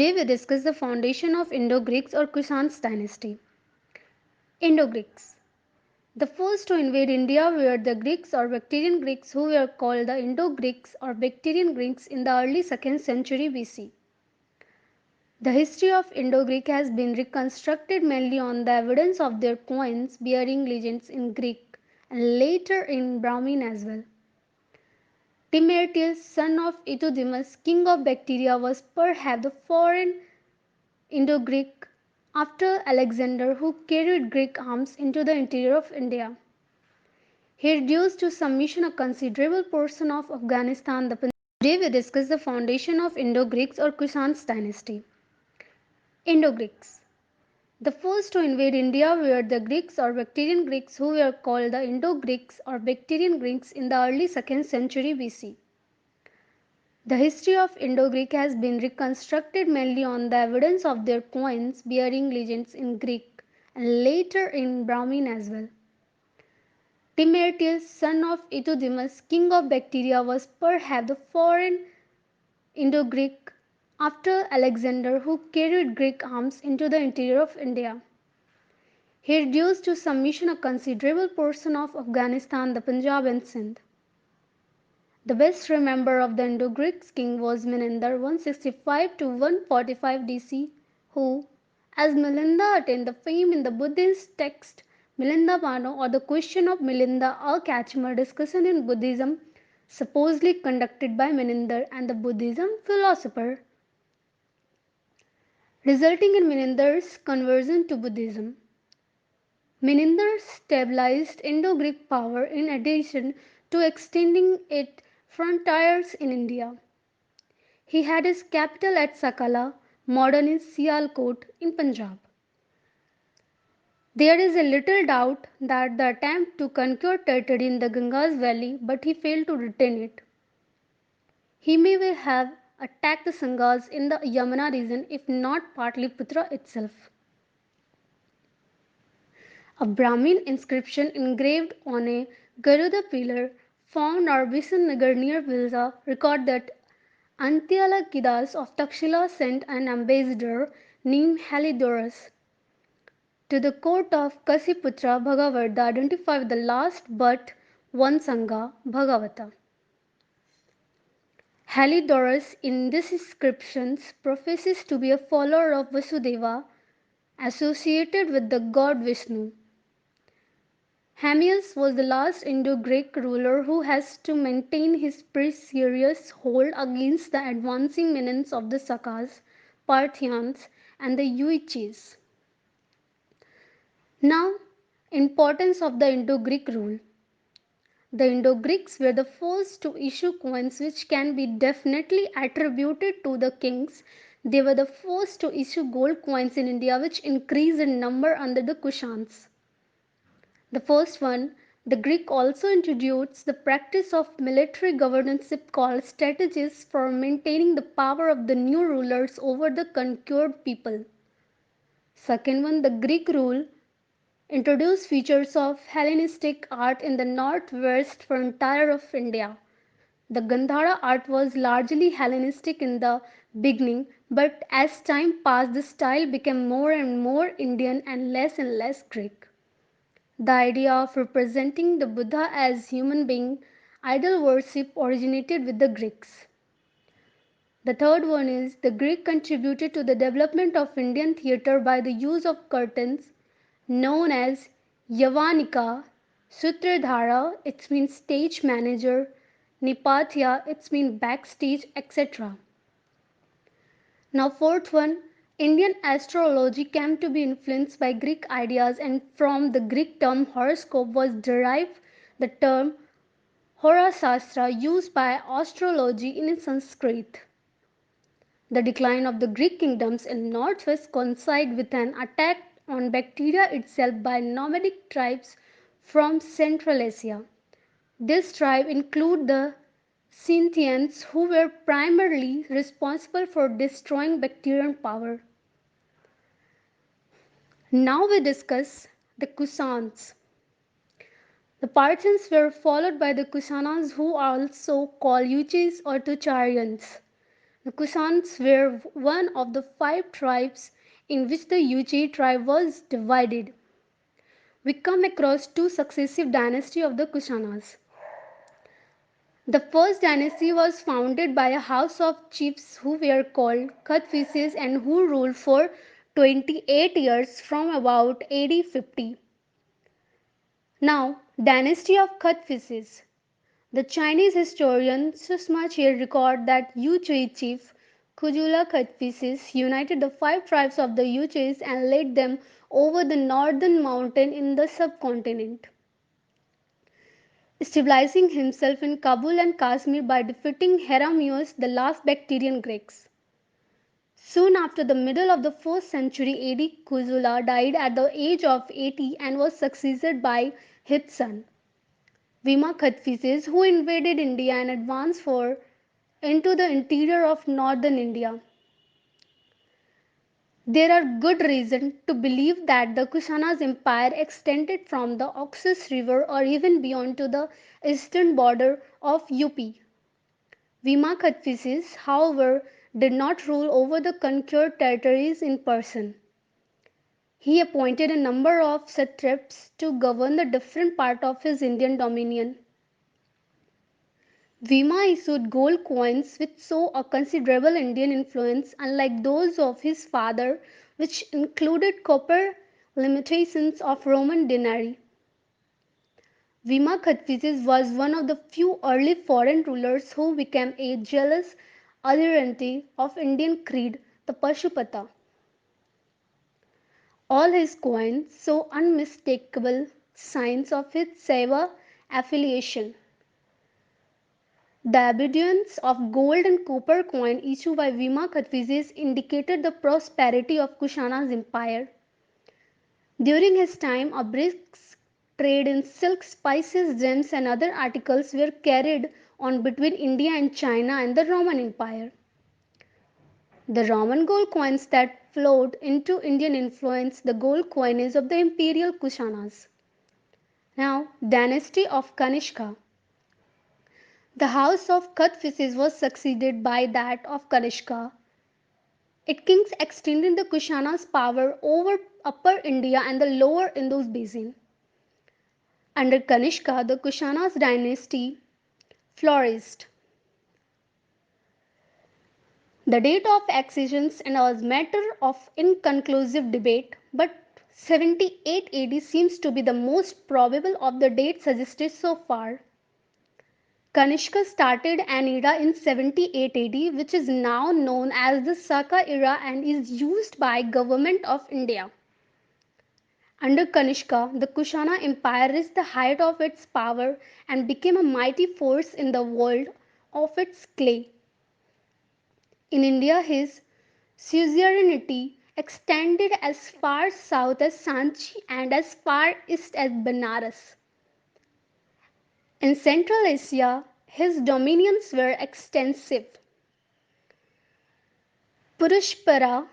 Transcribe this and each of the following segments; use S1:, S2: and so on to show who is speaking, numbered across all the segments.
S1: Today we discuss the foundation of Indo-Greeks or Kushans dynasty. Indo-Greeks. The first to invade India were the Greeks or Bactrian Greeks who were called the Indo-Greeks or Bactrian Greeks in the early 2nd century BC. The history of Indo-Greek has been reconstructed mainly on the evidence of their coins bearing legends in Greek and later in Brahmin as well. Timotheus, son of Euthydemus, king of Bactria, was perhaps the foreign Indo-Greek after Alexander, who carried Greek arms into the interior of India. He reduced to submission a considerable portion of Afghanistan. Today we discuss the foundation of Indo-Greeks or Kushans dynasty. Indo-Greeks. The first to invade India were the Greeks or Bactrian Greeks who were called the Indo-Greeks or Bactrian Greeks in the early 2nd century BC. The history of Indo-Greek has been reconstructed mainly on the evidence of their coins bearing legends in Greek and later in Brahmin as well. Timotheus, son of Euthydemus, king of Bactria, was perhaps the foreign Indo-Greek after Alexander, who carried Greek arms into the interior of India. He reduced to submission a considerable portion of Afghanistan, the Punjab and Sindh. The best remembered of the Indo-Greeks king was Menander 165 to 145 DC, who, as Milinda, attained the fame in the Buddhist text Milindapano or the question of Milinda, a Kachimar discussion in Buddhism supposedly conducted by Menander and the Buddhism philosopher, resulting in Menander's conversion to Buddhism. Menander stabilized Indo-Greek power in addition to extending its frontiers in India. He had his capital at Sakala, modern is Sialkot in Punjab. There is a little doubt that the attempt to conquer territory in the Ganga's valley, but he failed to retain it. He may well have attacked the Sanghas in the Yamuna region, if not Patliputra itself. A Brahmin inscription engraved on a Garuda pillar found near Nagar near Vilza record that Antialakidas of Takshila sent an ambassador named Heliodorus to the court of Kasiputra Bhagavarta identified with the last but one Sangha, Bhagavata. Heliodorus in these inscriptions professes to be a follower of Vasudeva associated with the god Vishnu. Hamias was the last Indo-Greek ruler who has to maintain his precarious hold against the advancing menace of the Sakas, Parthians, and the Yuichis. Now, importance of the Indo-Greek rule. The Indo-Greeks were the first to issue coins which can be definitely attributed to the kings. They were the first to issue gold coins in India which increased in number under the Khushans. The first one, the Greek also introduced the practice of military governorship called strategies for maintaining the power of the new rulers over the conquered people. Second one, the Greek rule introduced features of Hellenistic art in the northwest frontier of India. The Gandhara art was largely Hellenistic in the beginning, but as time passed, the style became more and more Indian and less Greek. The idea of representing the Buddha as human being, idol worship originated with the Greeks. The third one is the Greek contributed to the development of Indian theatre by the use of curtains known as Yavanika, Sutradhara, it means stage manager, Nipathya, it means backstage, etc. Now fourth one, Indian astrology came to be influenced by Greek ideas, and from the Greek term horoscope was derived the term Horasastra used by astrology in Sanskrit. The decline of the Greek kingdoms in northwest coincided with an attack on Bactria itself by nomadic tribes from Central Asia. This tribe included the Scythians, who were primarily responsible for destroying Bactrian power. Now we discuss the Kusans. The Parthians were followed by the Kusanas, who are also called Yuchis or Tucharians. The Kusans were one of the five tribes in which the Yuezhi tribe was divided. We come across two successive dynasties of the Kusanas. The first dynasty was founded by a house of chiefs who were called Khushans and who ruled for 28 years from about AD 50. Now, Dynasty of Khushans. The Chinese historian Susma Cher records that Yuezhi chief Kujula Khushans united the five tribes of the Yuezhis and led them over the northern mountain in the subcontinent, stabilizing himself in Kabul and Kashmir by defeating Heramios, the last Bactrian Greeks. Soon after the middle of the 4th century AD, Kuzula died at the age of 80 and was succeeded by his son, Vima Khushans, who invaded India and advanced into the interior of northern India. There are good reasons to believe that the Kusanas empire extended from the Oxus River or even beyond to the eastern border of UP. Vima Khushans, however, did not rule over the conquered territories in person. He appointed a number of satraps to govern the different parts of his Indian dominion. Vima issued gold coins which saw a considerable Indian influence, unlike those of his father, which included copper limitations of Roman denarii. Vima Khushans was one of the few early foreign rulers who became a jealous adherent of Indian creed, the Pashupata. All his coins show unmistakable signs of his Saiva affiliation. The abundance of gold and copper coin issued by Vima Khushans indicated the prosperity of Kushana's empire. During his time, a brisk trade in silk, spices, gems, and other articles were carried on between India and China and the Roman Empire. The Roman gold coins that flowed into Indian influenced the gold coinage of the imperial Kusanas. Now, Dynasty of Kanishka. The house of Khushans was succeeded by that of Kanishka. Its kings extended the Kushana's power over Upper India and the Lower Indus basin. Under Kanishka, the Kushana's dynasty flourished. The date of accession was matter of inconclusive debate, but 78 AD seems to be the most probable of the dates suggested so far. Kanishka started an era in 78 AD which is now known as the Saka era and is used by government of India. Under Kanishka, the Kushana Empire reached the height of its power and became a mighty force in the world of its clay. In India, his suzerainty extended as far south as Sanchi and as far east as Benares. In Central Asia, his dominions were extensive. Purushpara,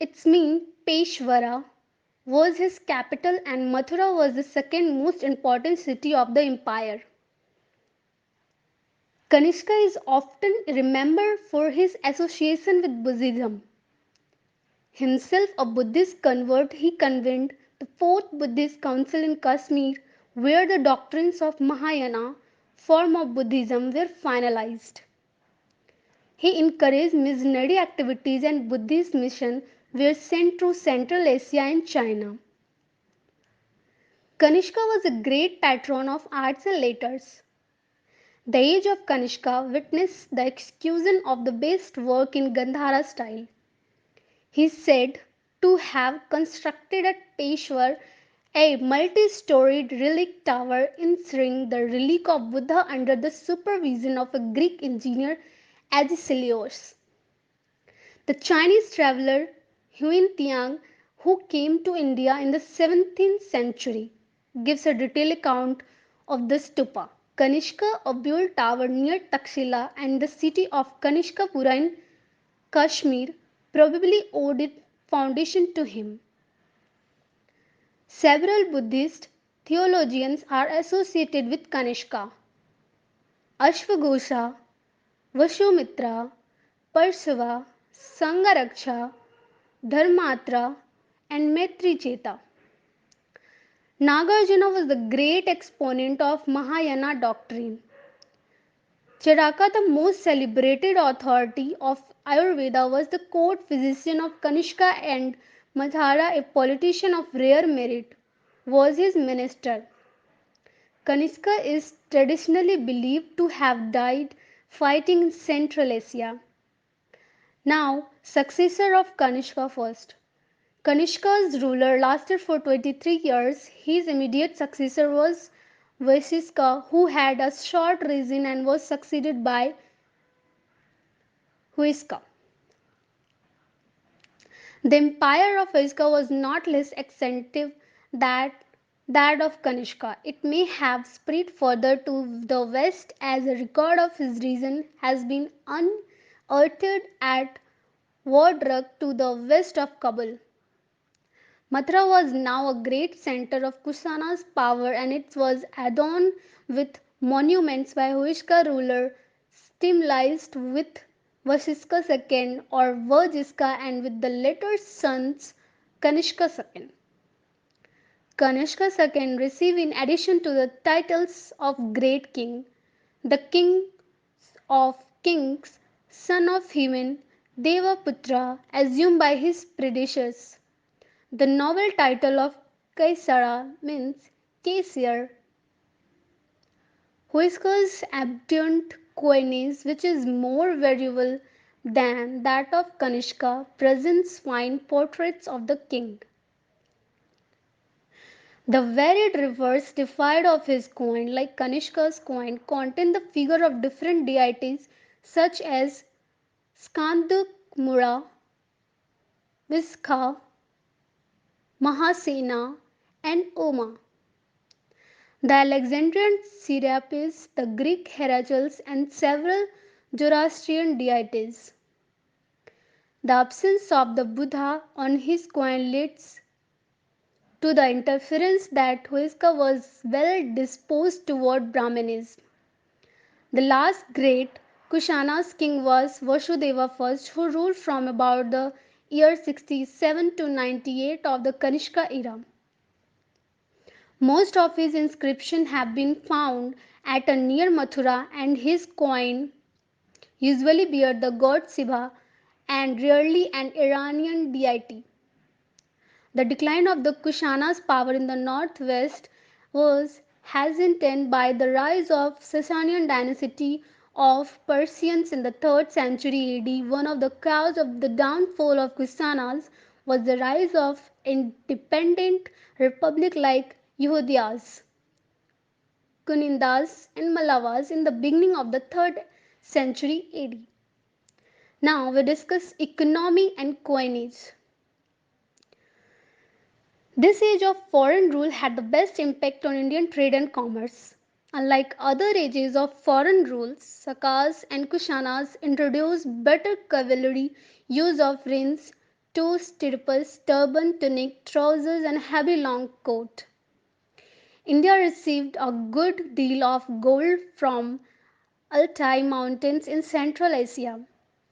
S1: its mean Peshwara, was his capital and Mathura was the second most important city of the empire. Kanishka is often remembered for his association with Buddhism. Himself a Buddhist convert, he convened the Fourth Buddhist Council in Kashmir, where the doctrines of Mahayana form of Buddhism were finalized. He encouraged missionary activities and Buddhist missions were sent through Central Asia and China. Kanishka was a great patron of arts and letters. The age of Kanishka witnessed the execution of the best work in Gandhara style. He is said to have constructed at Peshawar a multi-storied relic tower inserting the relic of Buddha under the supervision of a Greek engineer Agesilaus. The Chinese traveler Huan Tiang, who came to India in the 17th century, gives a detailed account of the stupa. Kanishka, a built tower near Takshila and the city of Kanishkapura in Kashmir, probably owed its foundation to him. Several Buddhist theologians are associated with Kanishka. Ashwagosha, Vashomitra, Parsava, Sangaraksha, Dharmatra, and Maitricheta. Nagarjuna was the great exponent of Mahayana doctrine. Charaka, the most celebrated authority of Ayurveda, was the court physician of Kanishka, and Mathara, a politician of rare merit, was his minister. Kanishka is traditionally believed to have died fighting in Central Asia. Now, successor of Kanishka first. Kanishka's ruler lasted for 23 years. His immediate successor was Vasisca, who had a short reign and was succeeded by Huiska. The empire of Huiska was not less extensive than that of Kanishka. It may have spread further to the west, as a record of his reign has been unearthed at Wardruk to the west of Kabul. Mathura was now a great center of Kusanas' power, and it was adorned with monuments by Huishka ruler symbolized with Vasisca II or Vajiska, and with the latter son's Kanishka II. Kanishka II received, in addition to the titles of Great King, the King of Kings, Son of Heaven, Devaputra, assumed by his predecessors. The novel title of Kaisara means Caesar. Huisca's abundant coinage, which is more valuable than that of Kanishka, presents fine portraits of the king. The varied rivers defied of his coin, like Kanishka's coin, contain the figure of different deities such as Skandamura, Visca, Mahasena, and Oma. The Alexandrian Serapis, the Greek Heracles, and several Zoroastrian deities. The absence of the Buddha on his coin leads to the inference that Huiska was well disposed toward Brahmanism. The last great Kusanas king was Vasudeva I, who ruled from about the year 67 to 98 of the Kanishka era. Most of his inscriptions have been found at or near Mathura, and his coin usually bear the god Shiva and rarely an Iranian deity. The decline of the Kushana's power in the northwest was hastened by the rise of Sasanian dynasty of Persians in the 3rd century AD. One of the causes of the downfall of Kusanas was the rise of independent republics like Yehudias, Kunindas, and Mallavas in the beginning of the 3rd century AD. Now we discuss economy and coinage. This age of foreign rule had the best impact on Indian trade and commerce. Unlike other ages of foreign rule, Sakas and Kushanas introduced better cavalry, use of reins, two stirrups, turban, tunic, trousers, and heavy long coat. India received a good deal of gold from Altai Mountains in Central Asia.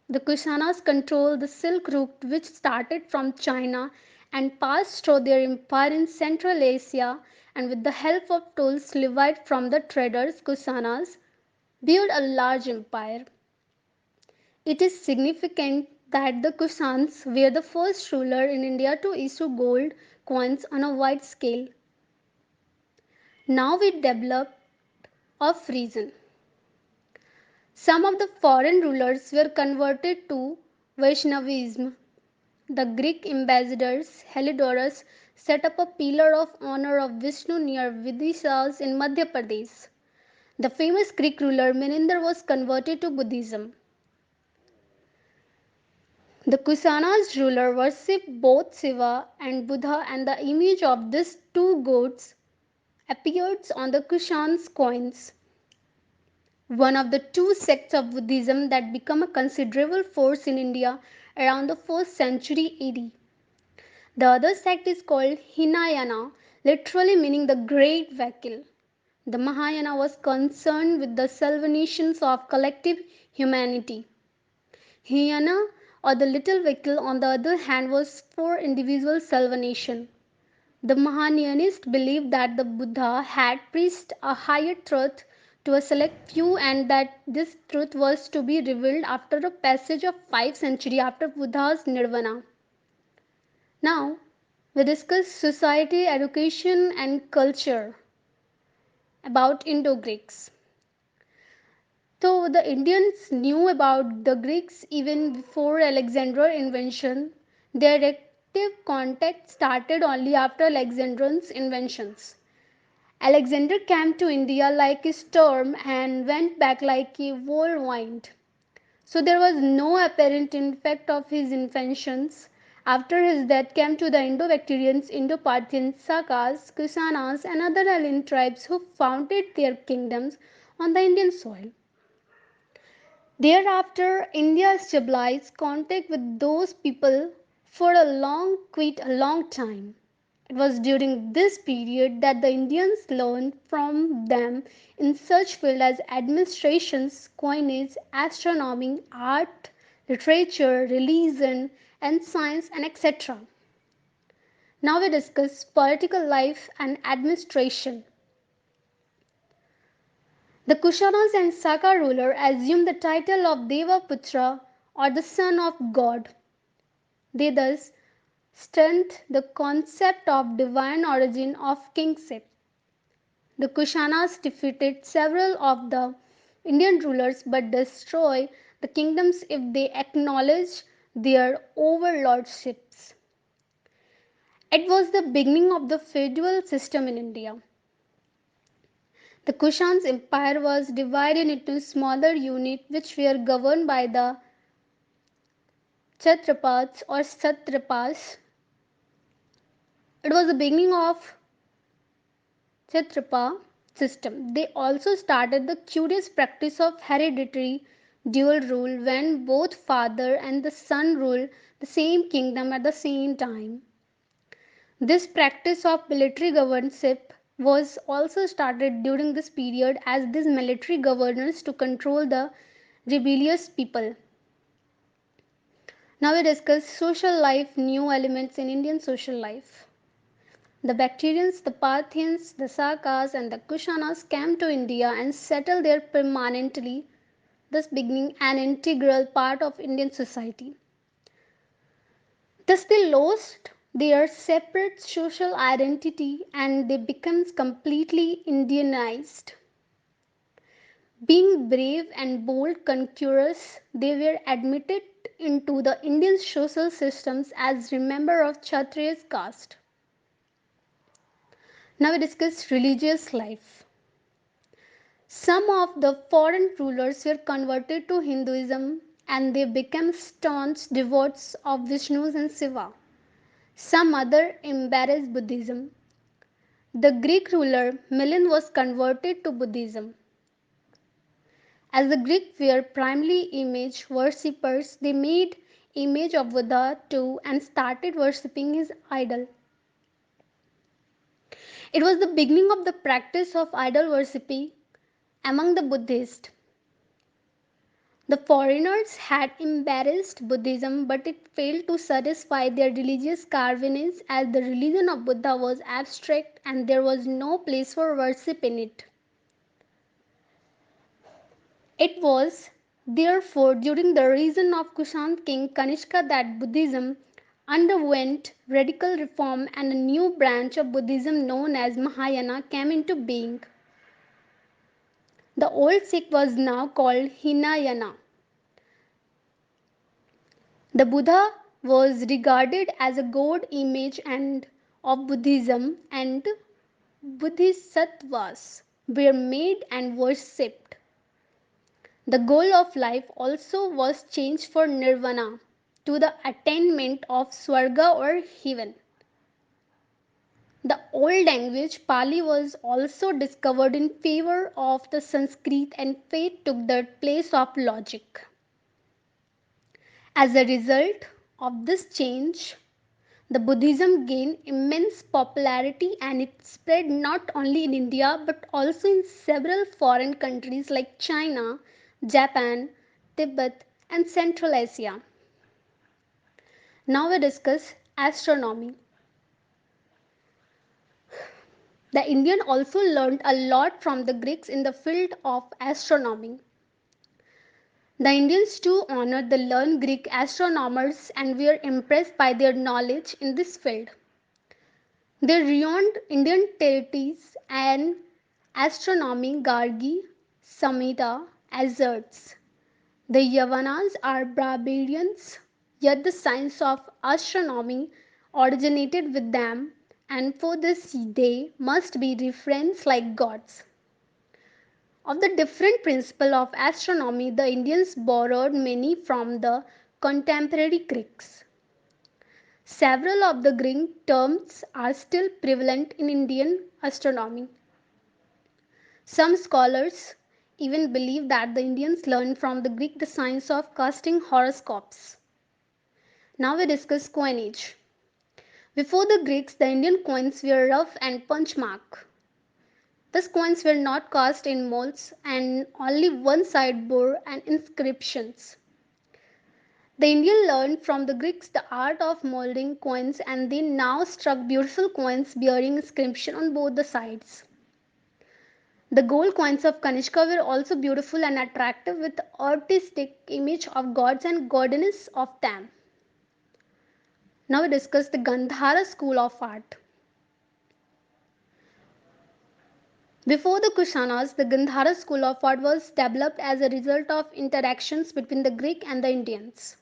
S1: The Kushanas controlled the Silk Route, which started from China and passed through their empire in Central Asia, and with the help of tools levied from the traders, Kusanas built a large empire. It is significant that the Kusans were the first ruler in India to issue gold coins on a wide scale. Now we develop of reason. Some of the foreign rulers were converted to Vaishnavism. The Greek ambassadors Heliodorus set up a pillar of honor of Vishnu near Vidisha in Madhya Pradesh. The famous Greek ruler Menander was converted to Buddhism. The Kusanas ruler worshipped both Shiva and Buddha, and the image of these two gods appears on the Kushans coins. One of the two sects of Buddhism that became a considerable force in India around the 1st century AD. The other sect is called Hinayana, literally meaning the great vehicle. The Mahayana was concerned with the salvation of collective humanity. Hyena or the little vehicle, on the other hand, was for individual salvation. The Mahayanists believed that the Buddha had preached a higher truth to a select few and that this truth was to be revealed after a passage of 5 centuries after Buddha's nirvana. Now, we discuss society, education, and culture about Indo-Greeks. So the Indians knew about the Greeks even before Alexander's invention. Their active contact started only after Alexander's inventions. Alexander came to India like a storm and went back like a whirlwind. So there was no apparent effect of his inventions. After his death came to the Indo-Bactrians, Indo-Parthians, Sakas, Kusanas and other alien tribes who founded their kingdoms on the Indian soil. Thereafter, India stabilized contact with those people for quite a long time. It was during this period that the Indians learned from them in such fields as administrations, coinage, astronomy, art, literature, religion, and science, and etc. Now we discuss political life and administration. The Kushanas and Saka ruler assumed the title of Devaputra or the son of God. They thus strengthened the concept of divine origin of kingship. The Kushanas defeated several of the Indian rulers but destroyed the kingdoms if they acknowledged their overlordships. It was the beginning of the feudal system in India. The Kushans empire was divided into smaller units which were governed by the Kshatrapats or Satrapas. It was the beginning of Kshatrapa system. They also started the curious practice of hereditary dual rule when both father and the son rule the same kingdom at the same time. This practice of military governorship was also started during this period as these military governors to control the rebellious people. Now we discuss social life, new elements in Indian social life. The Bactrians, the Parthians, the Sakas, and the Kushanas came to India and settled there permanently, thus beginning an integral part of Indian society. Thus, they lost their separate social identity and they became completely Indianized. Being brave and bold conquerors, they were admitted into the Indian social systems as member of Kshatriya's caste. Now we discuss religious life. Some of the foreign rulers were converted to Hinduism and they became staunch devotees of Vishnu and Shiva. Some other embraced Buddhism. The Greek ruler Milan was converted to Buddhism. As the Greeks were primarily image worshippers, they made image of Buddha too and started worshipping his idol. It was the beginning of the practice of idol worshipping among the Buddhists. The foreigners had embraced Buddhism but it failed to satisfy their religious cravings as the religion of Buddha was abstract and there was no place for worship in it. It was therefore during the reign of Kushan king Kanishka that Buddhism underwent radical reform and a new branch of Buddhism known as Mahayana came into being. The old sect was now called Hinayana. The Buddha was regarded as a god image and of Buddhism and Bodhisattvas were made and worshipped. The goal of life also was changed for nirvana to the attainment of Swarga or heaven. The old language Pali was also discovered in favor of the Sanskrit and faith took the place of logic. As a result of this change, the Buddhism gained immense popularity and it spread not only in India but also in several foreign countries like China, Japan, Tibet, and Central Asia. Now we discuss astronomy. The Indian also learned a lot from the Greeks in the field of astronomy. The Indians too honored the learned Greek astronomers and were impressed by their knowledge in this field. They renowned Indian deities and astronomy Gargi, Samhita asserts. The Yavanas are barbarians, yet the science of astronomy originated with them, and for this they must be reverenced like gods. Of the different principles of astronomy, the Indians borrowed many from the contemporary Greeks. Several of the Greek terms are still prevalent in Indian astronomy. Some scholars even believe that the Indians learned from the Greek the science of casting horoscopes. Now we discuss coinage. Before the Greeks, the Indian coins were rough and punch mark. These coins were not cast in molds and only one side bore an inscriptions. The Indian learned from the Greeks the art of molding coins and they now struck beautiful coins bearing inscription on both the sides. The gold coins of Kanishka were also beautiful and attractive with artistic image of gods and goddesses of them. Now we discuss the Gandhara School of Art. Before the Kushanas, the Gandhara School of Art was developed as a result of interactions between the Greek and the Indians.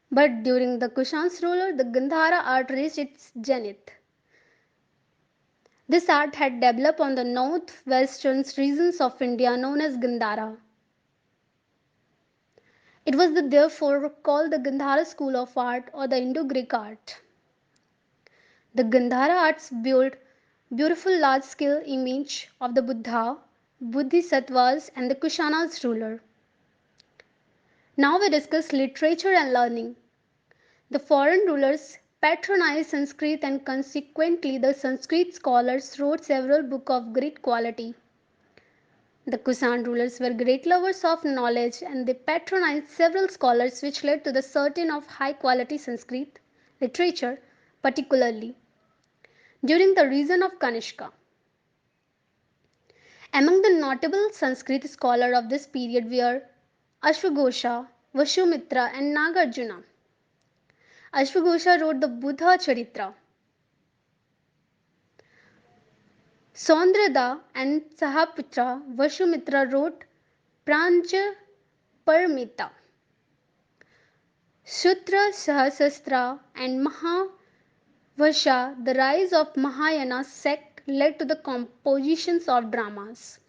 S1: But during the Kushans ruler, the Gandhara art reached its zenith. This art had developed on the northwestern regions of India known as Gandhara. It was therefore called the Gandhara School of Art or the Indo-Greek art. The Gandhara arts built beautiful large-scale image of the Buddha, Bodhisattvas and the Kushanas ruler. Now we discuss literature and learning. The foreign rulers patronized Sanskrit and consequently the Sanskrit scholars wrote several books of great quality. The Kusan rulers were great lovers of knowledge and they patronized several scholars which led to the certain of high quality Sanskrit literature particularly during the reign of Kanishka. Among the notable Sanskrit scholars of this period were Ashwagosha, Vashumitra and Nagarjuna. Ashwagosha wrote the Buddha Charitra. Saundrada and Sahaputra Vashumitra wrote Prancha Paramita. Sutra Sahasrastra and Mahavasha, the rise of Mahayana sect led to the compositions of dramas.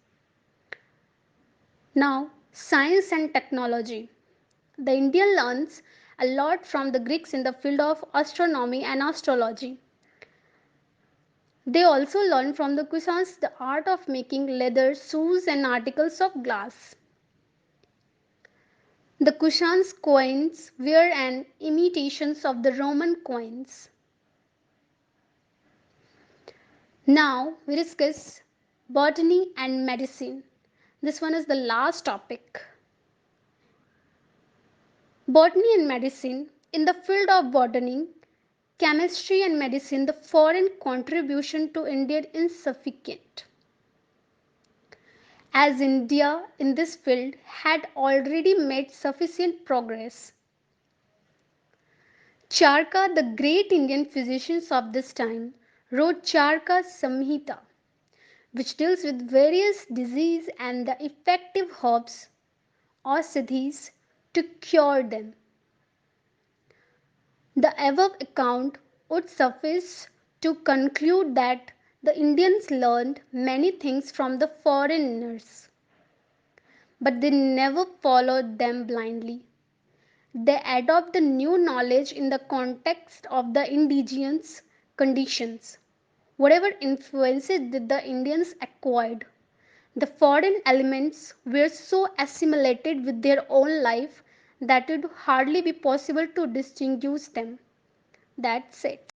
S1: Now, science and technology. The Indian learns a lot from the Greeks in the field of astronomy and astrology. They also learned from the Kusans the art of making leather, shoes, and articles of glass. The Kushans coins were an imitations of the Roman coins. Now we discuss botany and medicine. This one is the last topic. Botany and medicine. In the field of botany, chemistry and medicine, the foreign contribution to India is insufficient. As India in this field had already made sufficient progress. Charka, the great Indian physician of this time, wrote Charka Samhita, which deals with various diseases and the effective herbs or siddhis to cure them. The above account would suffice to conclude that the Indians learned many things from the foreigners, but they never followed them blindly. They adopt the new knowledge in the context of the indigenous conditions. Whatever influences did the Indians acquired, the foreign elements were so assimilated with their own life that it would hardly be possible to distinguish them. That's it.